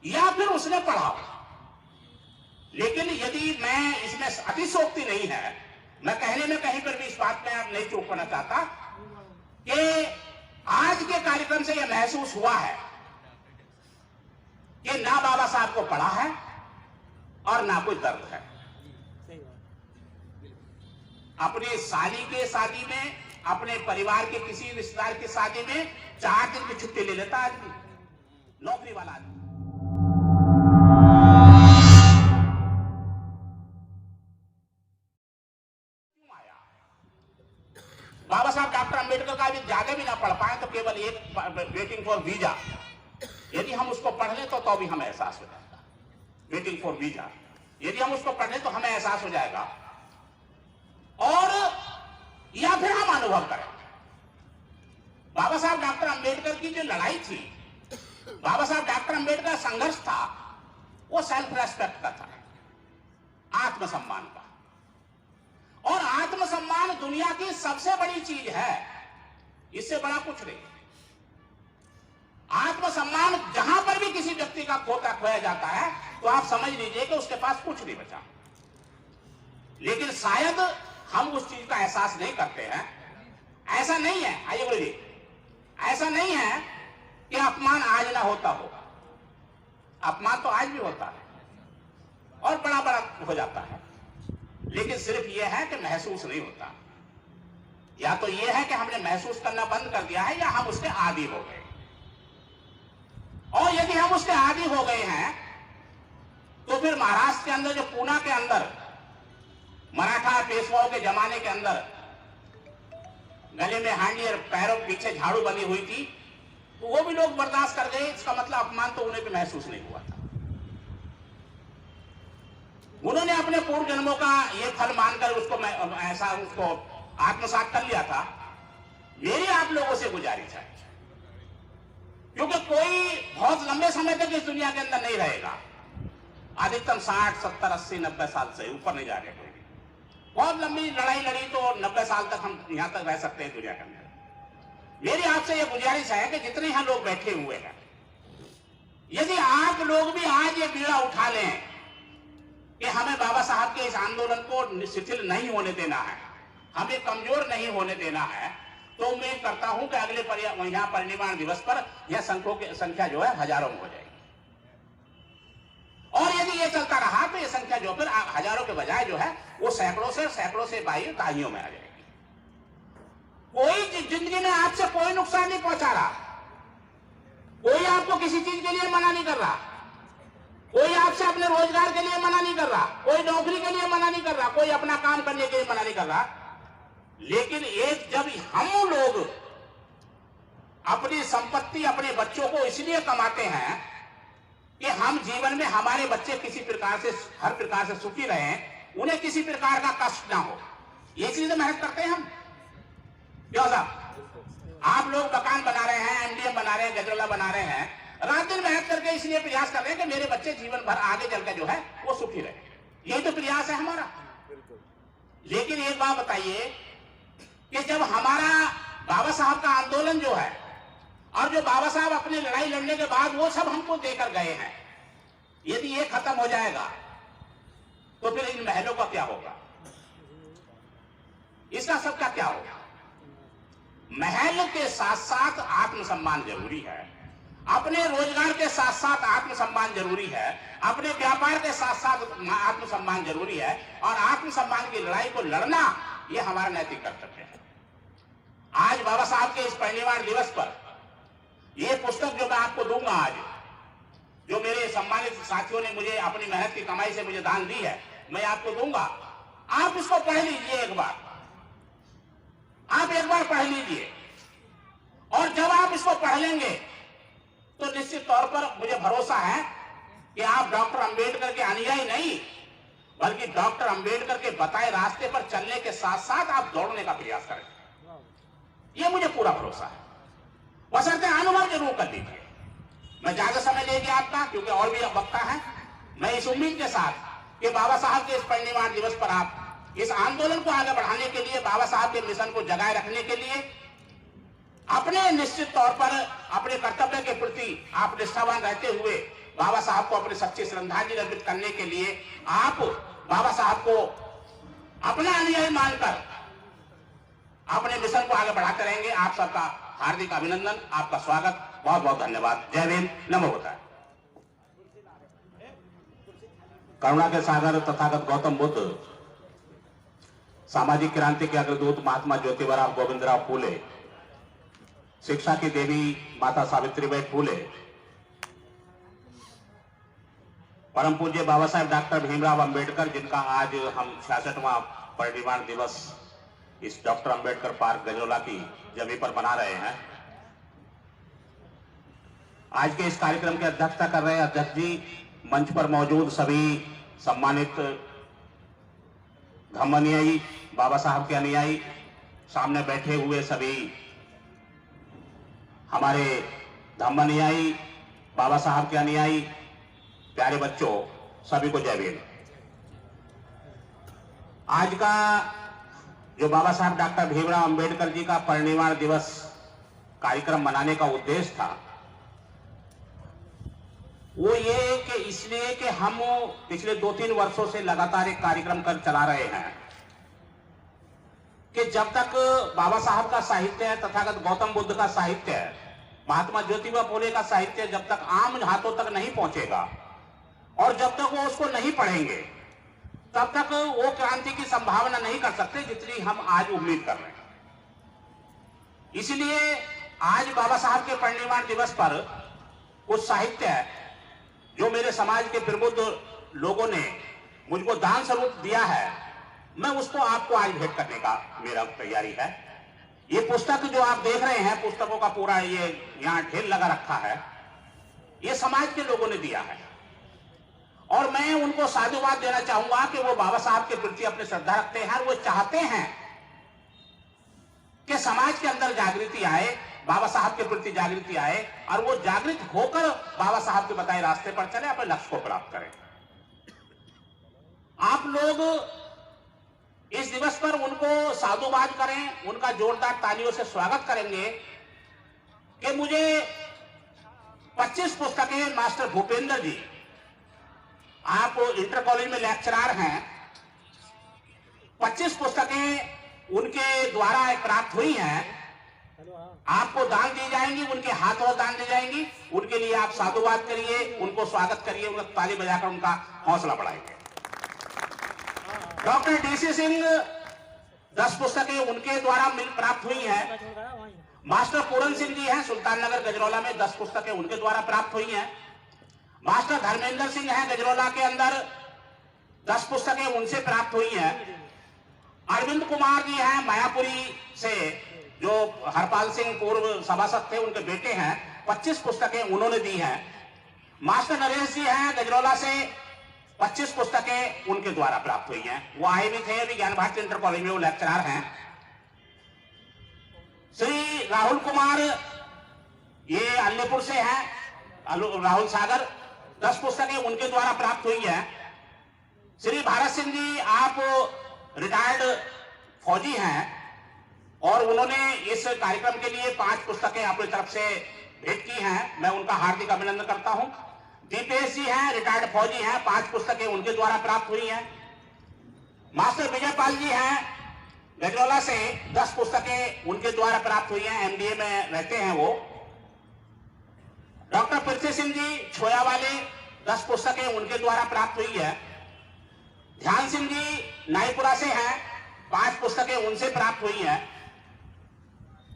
या फिर उसने पढ़ा। लेकिन यदि मैं इसमें अतिशयोक्ति नहीं है, मैं कहने में कहीं पर भी इस बात में आप नहीं चूक करना चाहता कि आज के कार्यक्रम से यह महसूस हुआ है कि ना बाबा साहब को पढ़ा है और ना कोई दर्द है। अपने साली के शादी में, अपने परिवार के किसी रिश्तेदार की शादी में 4 दिन की छुट्टी ले लेता आदमी, नौकरी वाला आदमी। क्यों आया? बाबा साहब डॉक्टर अंबेडकर का भी ज्यादा भी ना पढ़ पाए तो केवल एक वेटिंग फॉर वीजा, यदि हम उसको पढ़ लें तो भी हमें एहसास हो जाएगा। वेटिंग फॉर वीजा, यदि हम उसको पढ़ लें तो हमें एहसास हो जाएगा, और या फिर हम अनुभव करें। बाबा साहब डॉक्टर अंबेडकर की जो लड़ाई थी, बाबा साहब डॉक्टर अंबेडकर का संघर्ष था, वो सेल्फ रेस्पेक्ट का था, आत्मसम्मान का। और आत्मसम्मान दुनिया की सबसे बड़ी चीज है, इससे बड़ा कुछ नहीं। आत्मसम्मान जहां पर भी किसी व्यक्ति का खोया जाता है तो आप समझ लीजिए कि उसके पास कुछ नहीं बचा। लेकिन शायद हम उस चीज का एहसास नहीं करते हैं। ऐसा नहीं है, आइए बोलिए, ऐसा नहीं है कि अपमान आज ना होता हो, अपमान तो आज भी होता है और बड़ा बड़ा हो जाता है। लेकिन सिर्फ यह है कि महसूस नहीं होता। या तो यह है कि हमने महसूस करना बंद कर दिया है, या हम उसके आदी हो गए। और यदि हम उसके आदी हो गए हैं तो फिर महाराष्ट्र के अंदर, जो पूना के अंदर मराठा पेशवाओं के जमाने के अंदर गले में हांडी और पैरों के पीछे झाड़ू बनी हुई थी, तो वो भी लोग बर्दाश्त कर गए। इसका मतलब अपमान तो उन्हें भी महसूस नहीं हुआ था। उन्होंने अपने पूर्व जन्मों का ये फल मानकर उसको आत्मसात कर लिया था। मेरी आप लोगों से गुजारिश है, क्योंकि कोई बहुत लंबे समय तक इस दुनिया के अंदर नहीं रहेगा। अधिकतम 60, 70, 80, 90 साल से ऊपर नहीं जा रहे। बहुत लंबी लड़ाई लड़ी तो 90 साल तक हम यहां तक रह सकते हैं दुनिया के अंदर। मेरी आपसे यह गुजारिश है कि जितने यहां लोग बैठे हुए हैं, यदि आप लोग भी आज ये बीड़ा उठा लें कि हमें बाबा साहब के इस आंदोलन को शिथिल नहीं होने देना है, हमें कमजोर नहीं होने देना है, तो उम्मीद करता हूं कि अगले यहां परिनिर्वाण दिवस पर यह संख्या जो है हजारों में हो जाएगी। और यदि ये चलता रहा तो ये संख्या जो फिर हजारों के बजाय जो है वो सैकड़ों से दाहियों में आ जाएगी। कोई जिंदगी में आपसे कोई नुकसान नहीं पहुंचा रहा, कोई आपको किसी चीज के लिए मना नहीं कर रहा, कोई आपसे अपने रोजगार के लिए मना नहीं कर रहा, कोई नौकरी के लिए मना नहीं कर रहा, कोई अपना काम करने के लिए मना नहीं कर रहा। लेकिन एक जब हम लोग अपनी संपत्ति अपने बच्चों को इसलिए कमाते हैं कि हम जीवन में हमारे बच्चे किसी प्रकार से, हर प्रकार से सुखी रहें, उन्हें किसी प्रकार का कष्ट ना हो, ये चीज मेहनत करते हैं हम। क्यों साहब, आप लोग मकान बना रहे हैं, एमडीएम बना रहे हैं, गजरला बना रहे हैं, रात दिन मेहनत करके इसलिए प्रयास कर रहे हैं कि मेरे बच्चे जीवन भर आगे चलकर जो है वो सुखी रहे। यही तो प्रयास है हमारा। लेकिन एक बात बताइए कि जब हमारा बाबा साहब का आंदोलन जो है, और जो बाबा साहब अपनी लड़ाई लड़ने के बाद वो सब हमको देकर गए हैं, यदि ये खत्म हो जाएगा तो फिर इन महलों का क्या होगा, इसका सबका क्या होगा। महल के साथ साथ आत्मसम्मान जरूरी है, अपने रोजगार के साथ साथ आत्मसम्मान जरूरी है, अपने व्यापार के साथ साथ आत्मसम्मान जरूरी है, और आत्मसम्मान की लड़ाई को लड़ना यह हमारा नैतिक कर्तव्य है। आज बाबा साहब के इस परिनिर्वाण दिवस पर यह पुस्तक जो मैं आपको दूंगा, आज जो मेरे सम्मानित साथियों ने मुझे अपनी मेहनत की कमाई से मुझे दान दी है, मैं आपको दूंगा। आप इसको पढ़ लीजिए एक बार, आप एक बार पढ़ लीजिए, और जब आप इसको पढ़ लेंगे तो निश्चित तौर पर मुझे भरोसा है कि आप डॉक्टर अंबेडकर के अनुयायी नहीं, बल्कि डॉक्टर अंबेडकर के बताए रास्ते पर चलने के साथ साथ आप दौड़ने का प्रयास करेंगे। यह मुझे पूरा भरोसा है। बशर्ते अनुभव जरूर कर लीजिए। मैं ज्यादा समय लेंगे आपका, क्योंकि और भी वक्ता है। मैं इस उम्मीद के साथ कि बाबा साहब के इस परिनिर्वाण दिवस पर आप इस आंदोलन को आगे बढ़ाने के लिए, बाबा साहब के मिशन को जगाए रखने के लिए अपने निश्चित तौर पर अपने कर्तव्य के प्रति आप निष्ठावान रहते हुए बाबा साहब को अपनी सच्ची श्रद्धांजलि अर्पित करने के लिए आप बाबा साहब को अपना अनुयायी मानकर अपने मिशन को आगे बढ़ाते रहेंगे। आप सबका हार्दिक अभिनंदन, आपका स्वागत, बहुत बहुत धन्यवाद। जय भीम, नमो बुद्धाय। करुणा के सागर तथागत गौतम बुद्ध, सामाजिक क्रांति के अग्रदूत महात्मा ज्योतिबा गोविंदराव फूले, शिक्षा की देवी माता सावित्रीबाई फूले, परम पूज्य बाबा साहेब डॉक्टर भीमराव अंबेडकर, जिनका आज हम 66वां परिनिर्वाण दिवस इस डॉक्टर अंबेडकर पार्क गजरौला की जमीन पर मना रहे हैं। आज के इस कार्यक्रम की अध्यक्षता कर रहे अध्यक्ष जी, मंच पर मौजूद सभी सम्मानित धम्म अनुयायी, बाबा साहब के अनुयायी, सामने बैठे हुए सभी हमारे धम्म अनुयायी, बाबा साहब के अनुयायी, प्यारे बच्चों, सभी को जय भीम। आज का जो बाबा साहब डॉक्टर भीमराव अंबेडकर जी का परिनिर्वाण दिवस कार्यक्रम मनाने का उद्देश्य था, वो ये कि इसलिए कि हम पिछले 2-3 वर्षों से लगातार एक कार्यक्रम कर चला रहे हैं कि जब तक बाबा साहब का साहित्य है, तथागत गौतम बुद्ध का साहित्य है, महात्मा ज्योतिबा फूले का साहित्य जब तक आम हाथों तक नहीं पहुंचेगा और जब तक वो उसको नहीं पढ़ेंगे, तब तक वो क्रांति की संभावना नहीं कर सकते जितनी हम आज उम्मीद कर रहे हैं। इसलिए आज बाबा साहब के परिनिर्वाण दिवस पर कुछ साहित्य है जो मेरे समाज के प्रबुद्ध लोगों ने मुझको दान स्वरूप दिया है, मैं उसको आपको आज भेंट करने का मेरा तैयारी है। ये पुस्तक जो आप देख रहे हैं, पुस्तकों का पूरा ये यहाँ ढेर लगा रखा है, ये समाज के लोगों ने दिया है और मैं उनको साधुवाद देना चाहूंगा कि वो बाबा साहब के प्रति अपनी श्रद्धा रखते हैं और वो चाहते हैं कि समाज के अंदर जागृति आए, बाबा साहब के प्रति जागृति आए और वो जागृत होकर बाबा साहब के बताए रास्ते पर चले, अपने लक्ष्य को प्राप्त करें। आप लोग इस दिवस पर उनको साधुवाद करें, उनका जोरदार तालियों से स्वागत करेंगे कि मुझे 25 पुस्तकें मास्टर भूपेंद्र जी, आप इंटर कॉलेज में लेक्चरर हैं, 25 पुस्तकें उनके द्वारा प्राप्त हुई हैं, आपको दान दी जाएंगी, उनके हाथों दान दी जाएंगी। उनके लिए आप साधुवाद करिए, उनको स्वागत करिए, उनको ताली बजाकर उनका हौसला बढ़ाएंगे। डॉक्टर डीसी सिंह, 10 पुस्तकें उनके द्वारा प्राप्त हुई हैं। मास्टर पूरन सिंह जी हैं, सुल्ताननगर गजरौला में 10 पुस्तकें उनके द्वारा प्राप्त हुई हैं। मास्टर धर्मेंद्र सिंह हैं गजरौला के अंदर, 10 पुस्तकें उनसे प्राप्त हुई हैं। अरविंद कुमार जी हैं मायापुरी से, जो हरपाल सिंह पूर्व सभासद थे, उनके बेटे हैं, 25 पुस्तकें उन्होंने दी हैं। मास्टर नरेश जी हैं गजरौला से, 25 पुस्तकें उनके द्वारा प्राप्त हुई हैं। वो आए भी थे, अभी ज्ञान भारती इंटर कॉलेज में वो लेक्चरर हैं। श्री राहुल कुमार, ये अलीपुर से हैं, राहुल सागर, 10 पुस्तकें उनके द्वारा प्राप्त हुई हैं। श्री भारत सिंह जी, आप रिटायर्ड फौजी हैं और उन्होंने इस कार्यक्रम के लिए 5 पुस्तकें अपनी तरफ से भेंट की हैं, मैं उनका हार्दिक अभिनंदन करता हूं। दीपेश जी हैं, रिटायर्ड फौजी हैं, 5 पुस्तकें उनके द्वारा प्राप्त हुई हैं। मास्टर विजयपाल जी हैं गजरौला से, 10 पुस्तकें उनके द्वारा प्राप्त हुई हैं, एमडीए में रहते हैं वो। डॉक्टर पृथ्वी सिंह जी छोया वाले, 10 पुस्तकें उनके द्वारा प्राप्त हुई है। ध्यान सिंह जी नाईपुरा से हैं, 5 पुस्तकें उनसे प्राप्त हुई हैं।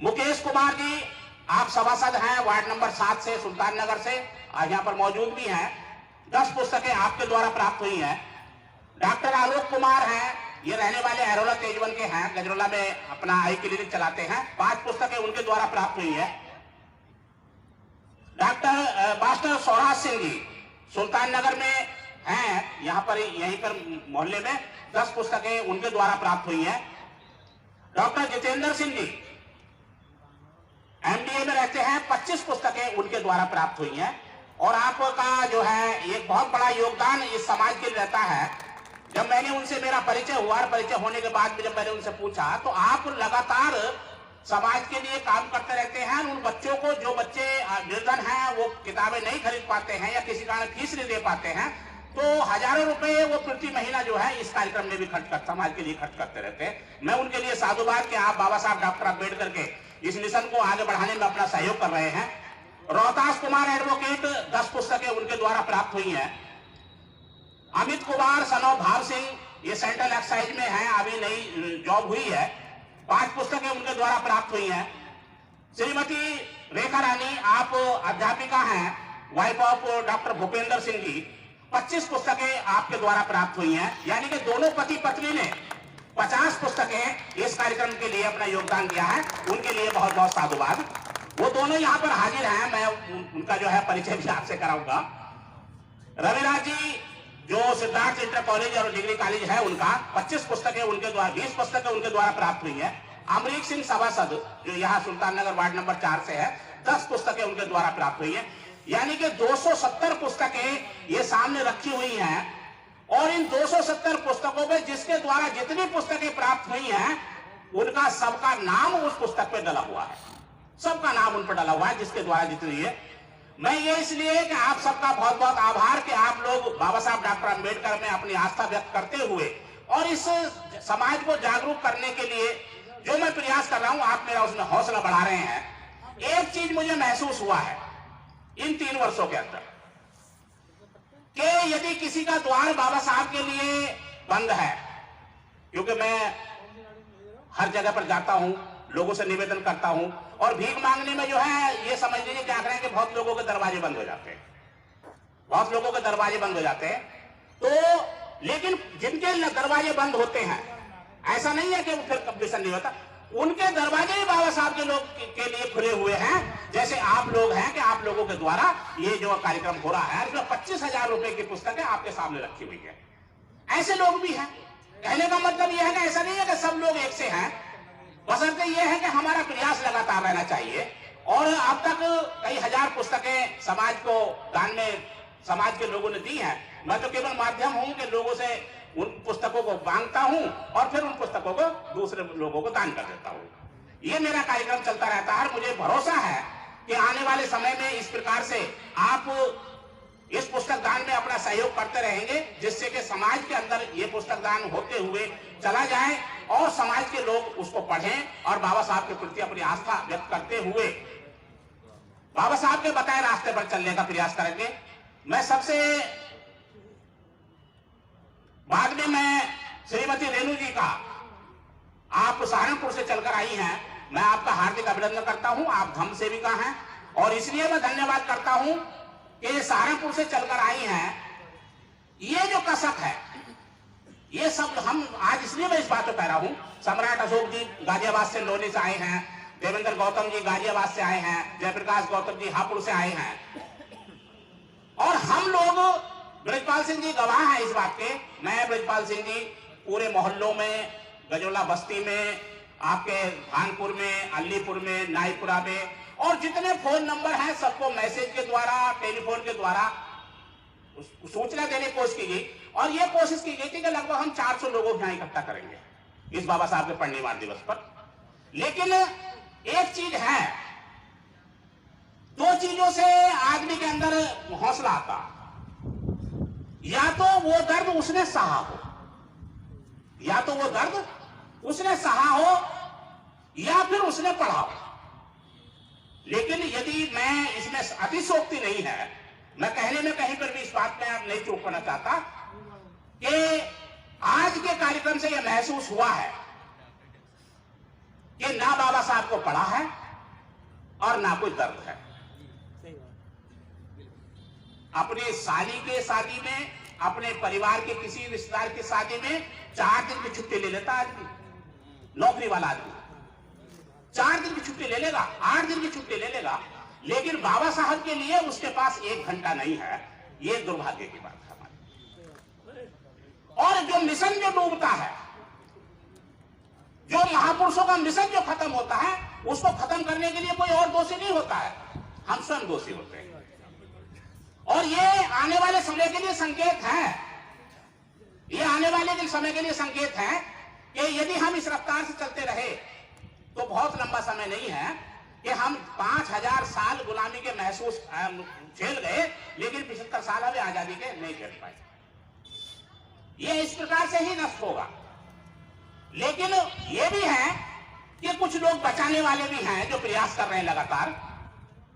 मुकेश कुमार जी, आप सभासद हैं वार्ड नंबर 7 से, सुल्ताननगर से, आज यहाँ पर मौजूद भी हैं, 10 पुस्तकें आपके द्वारा प्राप्त हुई हैं। डॉक्टर आलोक कुमार हैं, ये रहने वाले अरोला तेजवन के हैं, गजरौला में अपना आई क्लिनिक चलाते हैं, 5 पुस्तकें उनके द्वारा प्राप्त हुई है। डॉक्टर मास्टर सौराज सिंह जी सुल्ताननगर में हैं, यहाँ पर यहीं पर मोहल्ले में, 10 पुस्तकें उनके द्वारा प्राप्त हुई हैं। डॉक्टर जितेंद्र सिंह जी एमडीए में रहते हैं, 25 पुस्तकें उनके द्वारा प्राप्त हुई हैं। और आपका जो है एक बहुत बड़ा योगदान इस समाज के लिए रहता है। जब मैंने उनसे मेरा परिचय हुआ, परिचय होने के बाद जब मैंने उनसे पूछा, तो आप लगातार समाज के लिए काम करते रहते हैं। उन बच्चों को, जो बच्चे निर्धन हैं, वो किताबें नहीं खरीद पाते हैं या किसी कारण फीस नहीं दे पाते हैं, तो हजारों रुपए वो प्रति महीना जो है इस कार्यक्रम में भी खर्च कर, समाज के लिए खर्च करते रहते हैं। मैं उनके लिए साधुवाद कि आप बाबा साहब डॉक्टर अम्बेडकर के इस मिशन को आगे बढ़ाने में अपना सहयोग कर रहे हैं। रोहतास कुमार एडवोकेट 10 पुस्तकें उनके द्वारा प्राप्त हुई हैं। अमित कुमार सनौ भाव सिंह, ये सेंट्रल एक्साइज में है, अभी नई जॉब हुई है, 5 पुस्तकें उनके द्वारा प्राप्त हुई हैं। श्रीमती रेखा रानी, आप अध्यापिका हैं, wife of doctor Bhupendra Singh ji, 25 पुस्तकें आपके द्वारा प्राप्त हुई हैं। यानी कि दोनों पति पत्नी ने 50 पुस्तकें इस कार्यक्रम के लिए अपना योगदान दिया है। उनके लिए बहुत बहुत साधुवाद। वो दोनों यहाँ पर हाजिर हैं, मैं उनका जो है परिचय भी आपसे कराऊंगा। रविराज जी, जो सिद्धार्थ इंटर कॉलेज और डिग्री कॉलेज है, उनका 25 पुस्तकें उनके द्वारा, 20 पुस्तकें उनके द्वारा प्राप्त हुई है। अमरीक सिंह सभासद, जो यहाँ सुल्तान नगर वार्ड नंबर 4 से है, 10 पुस्तकें उनके द्वारा प्राप्त हुई है। यानी कि 270 पुस्तकें ये सामने रखी हुई हैं। और इन 270 पुस्तकों में जिसके द्वारा जितनी पुस्तकें प्राप्त हुई हैं, उनका सबका नाम उस पुस्तक पे डला हुआ है, सबका नाम उन पर डला हुआ है, जिसके द्वारा जितनी है। मैं ये इसलिए कि आप सबका बहुत बहुत आभार कि आप लोग बाबा साहब डॉक्टर अम्बेडकर में अपनी आस्था व्यक्त करते हुए और इस समाज को जागरूक करने के लिए जो मैं प्रयास कर रहा हूं, आप मेरा उसमें हौसला बढ़ा रहे हैं। एक चीज मुझे महसूस हुआ है इन 3 वर्षों के अंदर कि यदि किसी का द्वार बाबा साहब के लिए बंद है, क्योंकि मैं हर जगह पर जाता हूं, लोगों से निवेदन करता हूं, और भीख मांगने में जो है, ये समझ लीजिए क्या करें कि बहुत लोगों के दरवाजे बंद हो जाते हैं, बहुत लोगों के दरवाजे बंद हो जाते हैं। तो लेकिन जिनके दरवाजे बंद होते हैं, ऐसा नहीं है कि वो फिर कंपटीशन नहीं होता, उनके दरवाजे ही बाबा साहब के लोग के लिए खुले हुए हैं। जैसे आप लोग हैं कि आप लोगों के द्वारा ये जो कार्यक्रम हो रहा है, इसमें 25,000 रुपए की पुस्तकें आपके सामने रखी हुई है। ऐसे लोग भी हैं। कहने का मतलब यह है कि ऐसा नहीं है कि सब लोग एक से हैं, बशर्ते यह है कि हमारा प्रयास लगातार रहना चाहिए। और अब तक कई हजार पुस्तकें समाज को दान में समाज के लोगों ने दी हैं। मैं तो केवल माध्यम हूं कि लोगों से उन पुस्तकों को मांगता हूं और फिर उन पुस्तकों को दूसरे लोगों को दान कर देता हूं। ये मेरा कार्यक्रम चलता रहता है। मुझे भरोसा है कि आने वाले समय में इस प्रकार से आप इस पुस्तक दान में अपना सहयोग करते रहेंगे, जिससे कि समाज के अंदर ये पुस्तक दान होते हुए चला जाए और समाज के लोग उसको पढ़ें और बाबा साहब के प्रति अपनी आस्था व्यक्त करते हुए बाबा साहब के बताए रास्ते पर चलने का प्रयास करेंगे। मैं सबसे बाद में मैं श्रीमती रेणु जी का, आप सहारनपुर से चलकर आई हैं, मैं आपका हार्दिक अभिनंदन करता हूं। आप धम्म सेविका हैं और इसलिए मैं धन्यवाद करता हूं कि सहारनपुर से चलकर आई हैं। ये जो कसक है, ये सब हम आज, इसलिए मैं इस बात को कह रहा हूं। सम्राट अशोक जी गाजियाबाद से, लोनी से आए हैं, देवेंद्र गौतम जी गाजियाबाद से आए हैं, जयप्रकाश गौतम जी हापुड़ से आए हैं, और हम लोग, ब्रजपाल सिंह जी गवाह हैं इस बात के। मैं, ब्रजपाल सिंह जी, पूरे मोहल्लों में, गजोला बस्ती में, आपके भानपुर में, अलीपुर में, नाईपुरा में, और जितने फोन नंबर हैं सबको मैसेज के द्वारा, टेलीफोन के द्वारा सूचना देने की कोशिश की गई। और यह कोशिश की गई थी कि लगभग हम 400 लोगों को यहाँ इकट्ठा करेंगे इस बाबा साहब के परिनिर्वाण दिवस पर। लेकिन एक चीज है, 2 चीजों से आदमी के अंदर हौसला आता, या तो वो दर्द उसने सहा हो, या तो वो दर्द उसने सहा हो, या फिर उसने पढ़ा हो। लेकिन यदि मैं, इसमें अतिशयोक्ति नहीं है, मैं कहने में कहीं पर भी इस बात में आप नहीं चूक करना चाहता कि आज के कार्यक्रम से यह महसूस हुआ है कि ना बाबा साहब को पढ़ा है और ना कोई दर्द है। अपने साली के शादी में, अपने परिवार के किसी रिश्तेदार की शादी में 4 दिन की छुट्टी ले लेता आदमी, नौकरी वाला आदमी 4 दिन की छुट्टी ले लेगा, 8 दिन की छुट्टी ले लेगा, लेकिन बाबा साहब के लिए उसके पास 1 घंटा नहीं है। ये दुर्भाग्य की बात है हमारी। और जो मिशन जो डूबता है, जो महापुरुषों का मिशन जो खत्म होता है, उसको खत्म करने के लिए कोई और दोषी नहीं होता है, हम स्वयं दोषी होते हैं। और ये आने वाले समय के लिए संकेत है, ये आने वाले के समय के लिए संकेत है कि यदि हम इस रफ्तार से चलते रहे तो बहुत लंबा समय नहीं है कि हम 5000 साल गुलामी के महसूस झेल गए, लेकिन 75 साल हमें आजादी के नहीं झेल पाए। ये इस प्रकार से ही नष्ट होगा। लेकिन ये भी है कि कुछ लोग बचाने वाले भी हैं जो प्रयास कर रहे हैं लगातार,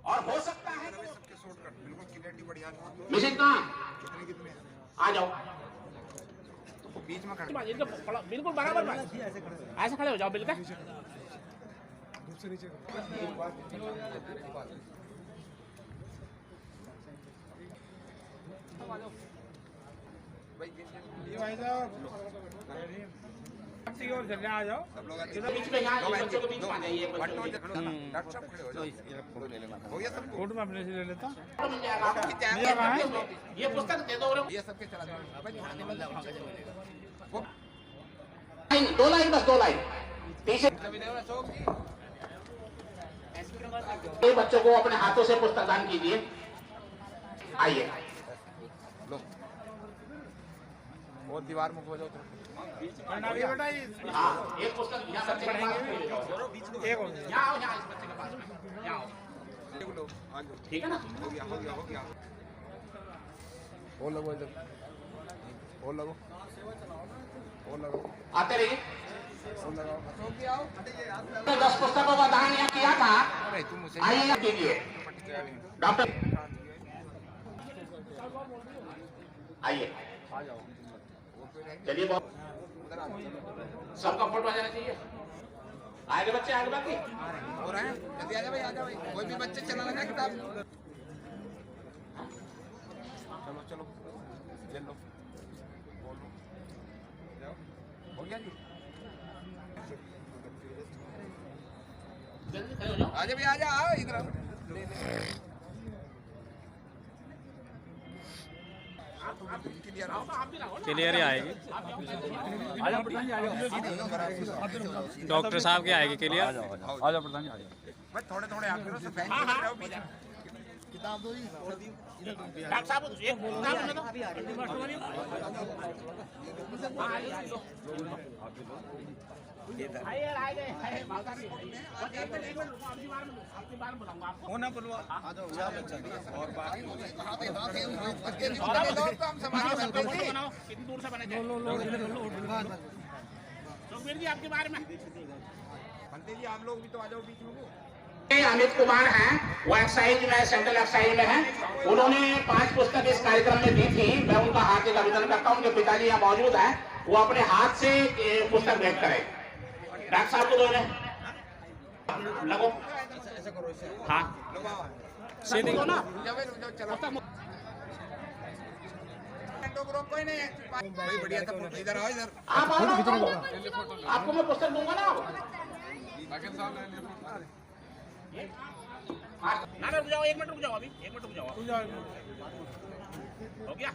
और हो सकता है मिशन कहां आ जाओ बीच में बिल्कुल बराबर ऐसे खड़े हो जाओ बिल्कुल। आ जाओ बीच में, यहाँ बच्चों के बीच में आ जाइए। फोटो में अपने से ले लेता। ये पुस्तक दे दो। ये सबके चला दो लाइन, बस 2 लाइन। बच्चों को अपने हाथों से पुस्तक दान कीजिए। आइए और दीवार में हो जाओ। हाँ, एक पुस्तक यहाँ बच्चे के पास में ले जाओ। यहाँ आओ, यहाँ इस बच्चे के पास में यहाँ आओ। ठीक है ना? हो गया। और लगो इधर, और लगो। आते रहिए। और लगाओ। 10 पुस्तकों का दान यहाँ किया था। आइए यहाँ कीजिए। डॉक्टर आइए, चलिए। बहुत सबका फोटो आ जाना चाहिए। आगे बच्चे, आगे बाकी हो रहे हैं। जल्दी आ जा भाई, कोई भी बच्चे चला लगा किताब। चलो ले लो, हो गया जी। जल्दी खड़े हो जाओ। आजा भैया, आजा आओ इधर। क्लियर ही आएगी। डॉक्टर साहब के आएगी क्लियर। आ जाओ प्रधान जी, आ जाओ। थोड़े आगे से फैन रहो बीच में। किताब दो डॉक्टर साहब एक किताब होना बोलवा आ जाओ। और बाकी कितनी दूर से बने सुखबीर जी आपके बारे में। पंडित जी आप लोग भी तो आ जाओ बीच में। अमित कुमार हैं, वो एक्साइज में, सेंट्रल एक्साइज में हैं। उन्होंने 5 पुस्तक इस कार्यक्रम में दी थी। मैं उनका हार्दिक अभिनंदन करता हूँ। उनके पिताजी यहाँ मौजूद हैं, वो अपने हाथ से पुस्तक भेंट करें। डॉक्टर साहब को दो लगो। हाँ सीधी चलो कोई नहीं है। बढ़िया था, इधर आओ इधर। आप आओ ना, आपको मैं पुस्तक दूंगा ना। ना रुक जाओ, 1 मिनट रुक जाओ, अभी 1 मिनट रुक जाओ। हो गया।